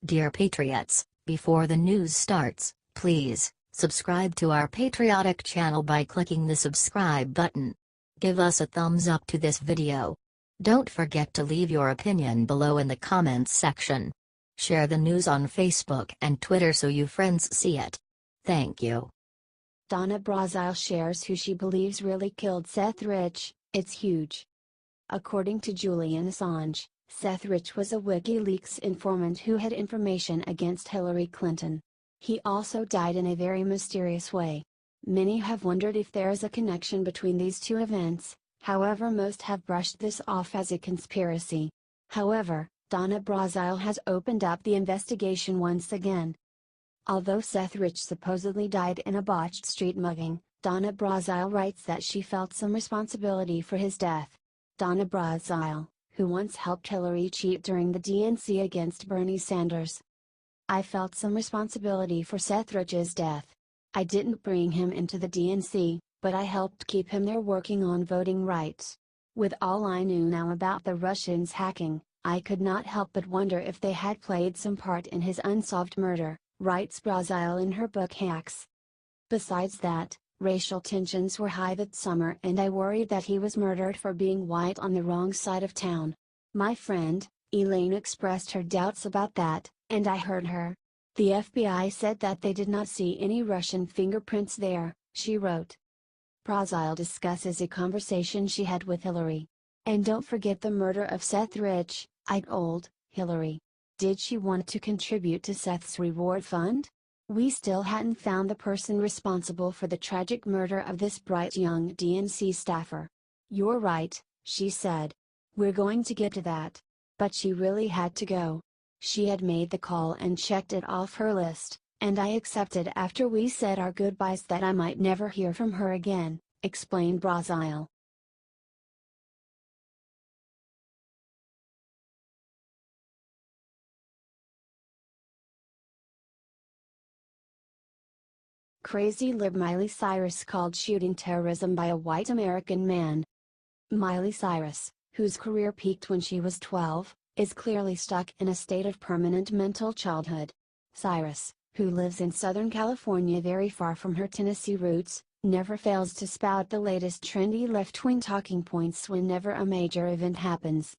Dear Patriots, before the news starts, please subscribe to our patriotic channel by clicking the subscribe button. Give us a thumbs up to this video. Don't forget to leave your opinion below in the comments section. Share the news on Facebook and Twitter so you friends see it. Thank you. Donna Brazile shares who she believes really killed Seth Rich. It's huge. According to Julian Assange, Seth Rich was a WikiLeaks informant who had information against Hillary Clinton. He also died in a very mysterious way. Many have wondered if there is a connection between these two events, however most have brushed this off as a conspiracy. However, Donna Brazile has opened up the investigation once again. Although Seth Rich supposedly died in a botched street mugging, Donna Brazile writes that she felt some responsibility for his death. Donna Brazile, who once helped Hillary cheat during the DNC against Bernie Sanders. I felt some responsibility for Seth Rich's death. I didn't bring him into the DNC, but I helped keep him there working on voting rights. With all I knew now about the Russians hacking, I could not help but wonder if they had played some part in his unsolved murder, writes Brazile in her book Hacks. Besides that, racial tensions were high that summer and I worried that he was murdered for being white on the wrong side of town. My friend, Elaine expressed her doubts about that, and I heard her. The FBI said that they did not see any Russian fingerprints there, she wrote. Brazile discusses a conversation she had with Hillary. And don't forget the murder of Seth Rich, I told Hillary. Did she want to contribute to Seth's reward fund? We still hadn't found the person responsible for the tragic murder of this bright young DNC staffer. You're right, she said. We're going to get to that. But she really had to go. She had made the call and checked it off her list, and I accepted after we said our goodbyes that I might never hear from her again, explained Brazile. Crazy lib Miley Cyrus called shooting terrorism by a white American man. Miley Cyrus, whose career peaked when she was 12, is clearly stuck in a state of permanent mental childhood. Cyrus, who lives in Southern California very far from her Tennessee roots, never fails to spout the latest trendy left-wing talking points whenever a major event happens.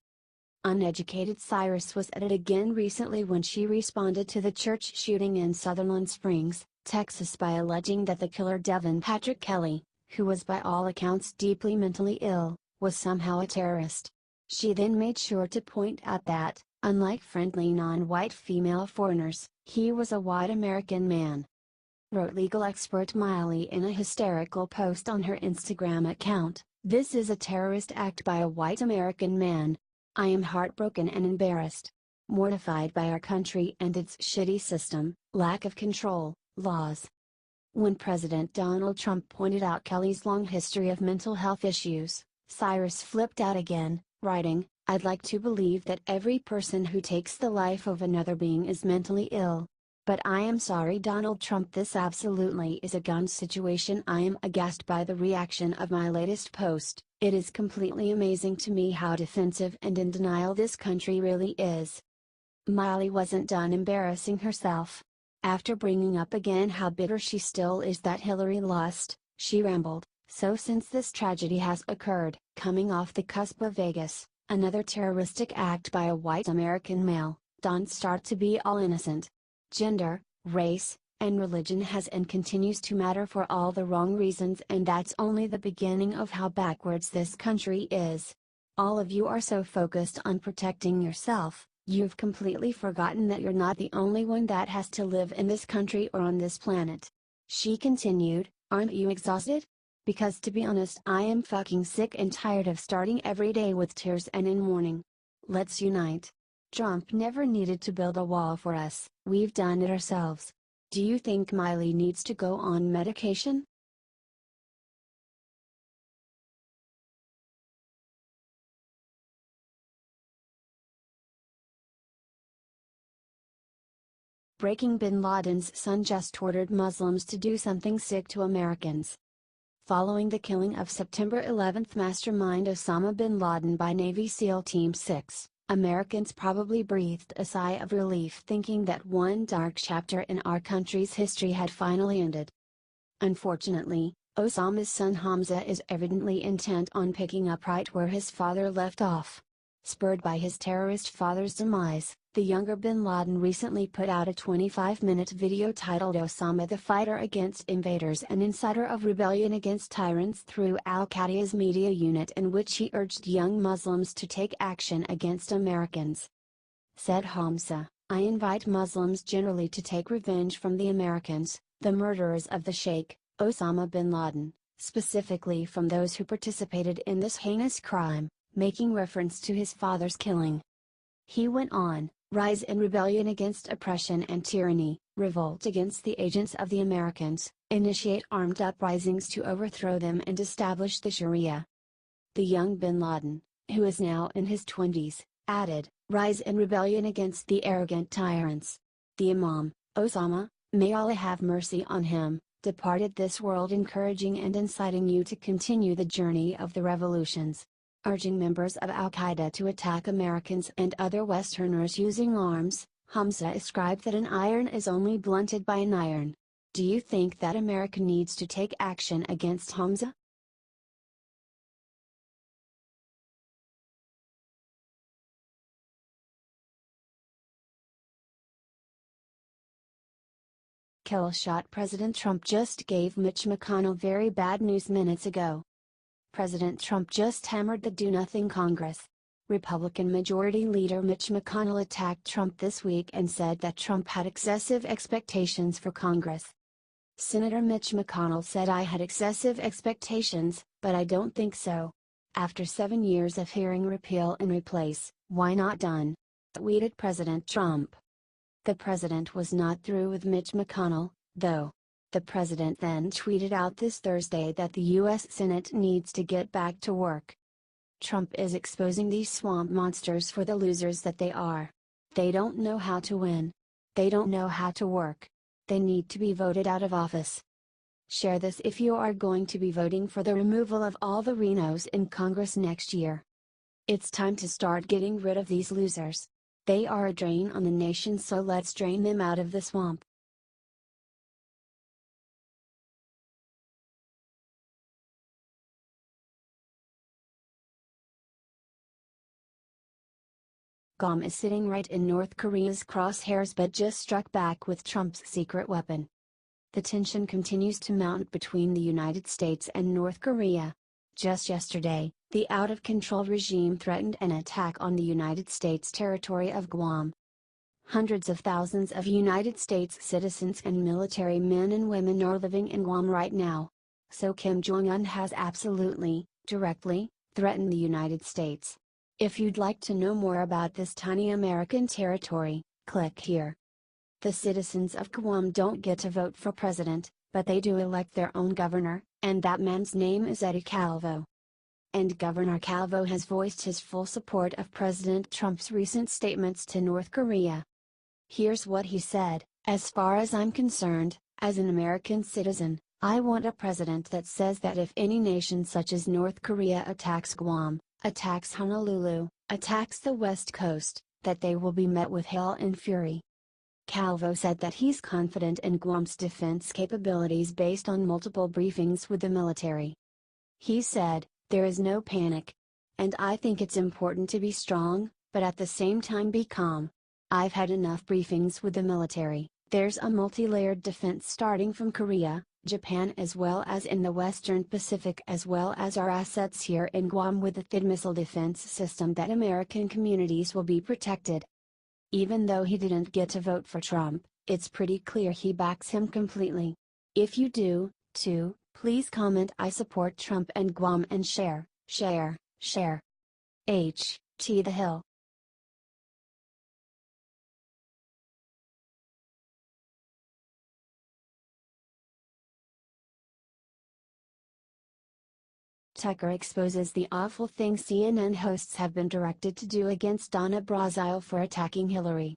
Uneducated Cyrus was at it again recently when she responded to the church shooting in Sutherland Springs, Texas by alleging that the killer Devin Patrick Kelly, who was by all accounts deeply mentally ill, was somehow a terrorist. She then made sure to point out that, unlike friendly non-white female foreigners, he was a white American man. Wrote legal expert Miley in a hysterical post on her Instagram account, "This is a terrorist act by a white American man. I am heartbroken and embarrassed. Mortified by our country and its shitty system, lack of control, laws." When President Donald Trump pointed out Kelly's long history of mental health issues, Cyrus flipped out again, writing, "I'd like to believe that every person who takes the life of another being is mentally ill. But I am sorry Donald Trump, this absolutely is a gun situation. I am aghast by the reaction of my latest post. It is completely amazing to me how defensive and in denial this country really is." Miley wasn't done embarrassing herself. After bringing up again how bitter she still is that Hillary lost, she rambled, "So since this tragedy has occurred, coming off the cusp of Vegas, another terroristic act by a white American male, don't start to be all innocent. Gender, race, and religion has and continues to matter for all the wrong reasons, and that's only the beginning of how backwards this country is. All of you are so focused on protecting yourself, you've completely forgotten that you're not the only one that has to live in this country or on this planet." She continued, "Aren't you exhausted? Because to be honest, I am fucking sick and tired of starting every day with tears and in mourning. Let's unite. Trump never needed to build a wall for us, we've done it ourselves. Do you think Miley needs to go on medication?" Breaking: Bin Laden's son just ordered Muslims to do something sick to Americans. Following the killing of September 11 mastermind Osama bin Laden by Navy SEAL Team 6, Americans probably breathed a sigh of relief thinking that one dark chapter in our country's history had finally ended. Unfortunately, Osama's son Hamza is evidently intent on picking up right where his father left off. Spurred by his terrorist father's demise, the younger bin Laden recently put out a 25-minute video titled Osama the Fighter Against Invaders and Insider of Rebellion Against Tyrants through Al-Qaeda's media unit, in which he urged young Muslims to take action against Americans. Said Hamza, "I invite Muslims generally to take revenge from the Americans, the murderers of the Sheikh, Osama bin Laden, specifically from those who participated in this heinous crime," making reference to his father's killing. He went on, "Rise in rebellion against oppression and tyranny, revolt against the agents of the Americans, initiate armed uprisings to overthrow them and establish the Sharia." The young bin Laden, who is now in his 20s, added, "Rise in rebellion against the arrogant tyrants. The Imam, Osama, may Allah have mercy on him, departed this world encouraging and inciting you to continue the journey of the revolutions, urging members of Al-Qaeda to attack Americans and other Westerners using arms." Hamza ascribed that an iron is only blunted by an iron. Do you think that America needs to take action against Hamza? Kill shot. President Trump just gave Mitch McConnell very bad news minutes ago. President Trump just hammered the do-nothing Congress. Republican Majority Leader Mitch McConnell attacked Trump this week and said that Trump had excessive expectations for Congress. Senator Mitch McConnell said, "I had excessive expectations, but I don't think so. After 7 years of hearing repeal and replace, why not done?" tweeted President Trump. The president was not through with Mitch McConnell, though. The president then tweeted out this Thursday that the U.S. Senate needs to get back to work. Trump is exposing these swamp monsters for the losers that they are. They don't know how to win. They don't know how to work. They need to be voted out of office. Share this if you are going to be voting for the removal of all the Rhinos in Congress next year. It's time to start getting rid of these losers. They are a drain on the nation, so let's drain them out of the swamp. Guam is sitting right in North Korea's crosshairs but just struck back with Trump's secret weapon. The tension continues to mount between the United States and North Korea. Just yesterday, the out-of-control regime threatened an attack on the United States territory of Guam. Hundreds of thousands of United States citizens and military men and women are living in Guam right now. So Kim Jong-un has absolutely, directly, threatened the United States. If you'd like to know more about this tiny American territory, click here. The citizens of Guam don't get to vote for president, but they do elect their own governor, and that man's name is Eddie Calvo. And Governor Calvo has voiced his full support of President Trump's recent statements to North Korea. Here's what he said: "As far as I'm concerned, as an American citizen, I want a president that says that if any nation such as North Korea attacks Guam, attacks Honolulu, attacks the West Coast, that they will be met with hell and fury." Calvo said that he's confident in Guam's defense capabilities based on multiple briefings with the military. He said, "There is no panic. And I think it's important to be strong, but at the same time be calm. I've had enough briefings with the military. There's a multi-layered defense starting from Korea, Japan, as well as in the Western Pacific, as well as our assets here in Guam with the THAAD missile defense system, that American communities will be protected." Even though he didn't get to vote for Trump, it's pretty clear he backs him completely. If you do, too, please comment "I support Trump and Guam" and share, share, share. H.T. The Hill. Tucker exposes the awful thing CNN hosts have been directed to do against Donna Brazile for attacking Hillary.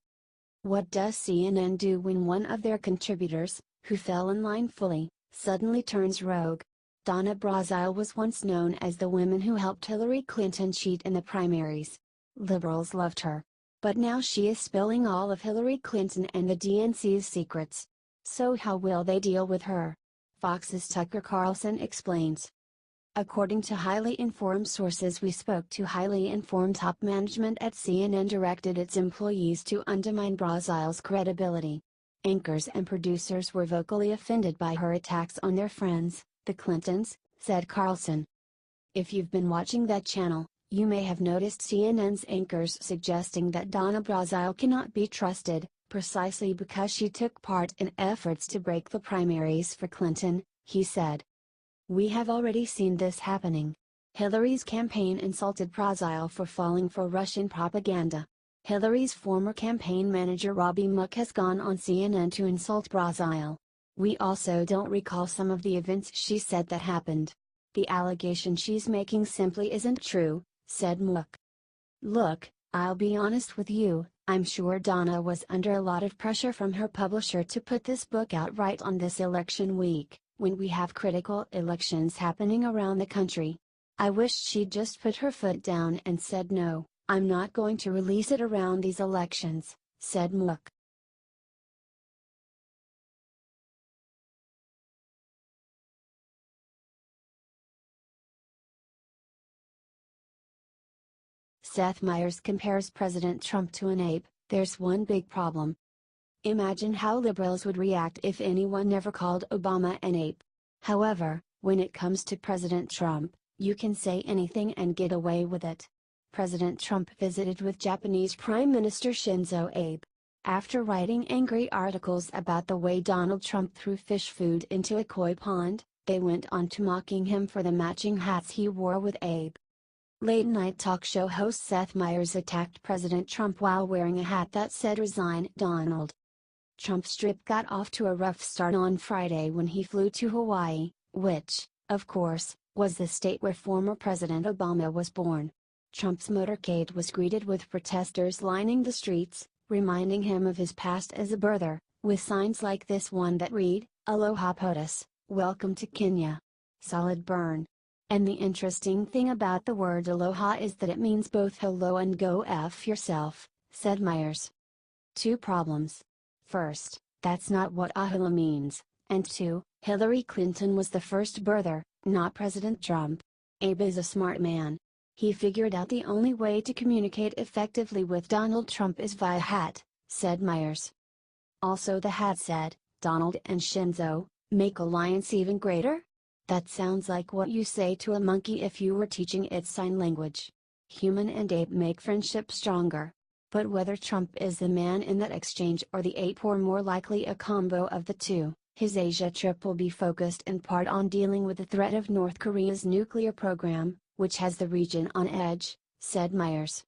What does CNN do when one of their contributors, who fell in line fully, suddenly turns rogue? Donna Brazile was once known as the woman who helped Hillary Clinton cheat in the primaries. Liberals loved her. But now she is spilling all of Hillary Clinton and the DNC's secrets. So how will they deal with her? Fox's Tucker Carlson explains. According to highly informed sources, we spoke to highly informed top management at CNN directed its employees to undermine Brazile's credibility. Anchors and producers were vocally offended by her attacks on their friends, the Clintons, said Carlson. If you've been watching that channel, you may have noticed CNN's anchors suggesting that Donna Brazile cannot be trusted, precisely because she took part in efforts to break the primaries for Clinton, he said. We have already seen this happening. Hillary's campaign insulted Brazile for falling for Russian propaganda. Hillary's former campaign manager Robbie Mook has gone on CNN to insult Brazile. We also don't recall some of the events she said that happened. The allegation she's making simply isn't true, said Mook. Look, I'll be honest with you, I'm sure Donna was under a lot of pressure from her publisher to put this book out right on this election week, when we have critical elections happening around the country. I wished she'd just put her foot down and said no, I'm not going to release it around these elections, said Mook. Seth Meyers compares President Trump to an ape. There's one big problem. Imagine how liberals would react if anyone never called Obama an ape. However, when it comes to President Trump, you can say anything and get away with it. President Trump visited with Japanese Prime Minister Shinzo Abe. After writing angry articles about the way Donald Trump threw fish food into a koi pond, they went on to mocking him for the matching hats he wore with Abe. Late-night talk show host Seth Meyers attacked President Trump while wearing a hat that said "Resign, Donald." Trump's trip got off to a rough start on Friday when he flew to Hawaii, which, of course, was the state where former President Obama was born. Trump's motorcade was greeted with protesters lining the streets, reminding him of his past as a birther, with signs like this one that read, "Aloha POTUS, welcome to Kenya. Solid burn." And the interesting thing about the word aloha is that it means both hello and go F yourself, said Meyers. Two problems. First, that's not what ahola means, and two, Hillary Clinton was the first birther, not President Trump. Abe is a smart man. He figured out the only way to communicate effectively with Donald Trump is via hat, said Meyers. Also the hat said, Donald and Shinzo, make alliance even greater? That sounds like what you say to a monkey if you were teaching it sign language. Human and ape make friendship stronger. But whether Trump is the man in that exchange or the ape or more likely a combo of the two, his Asia trip will be focused in part on dealing with the threat of North Korea's nuclear program, which has the region on edge, said Meyers.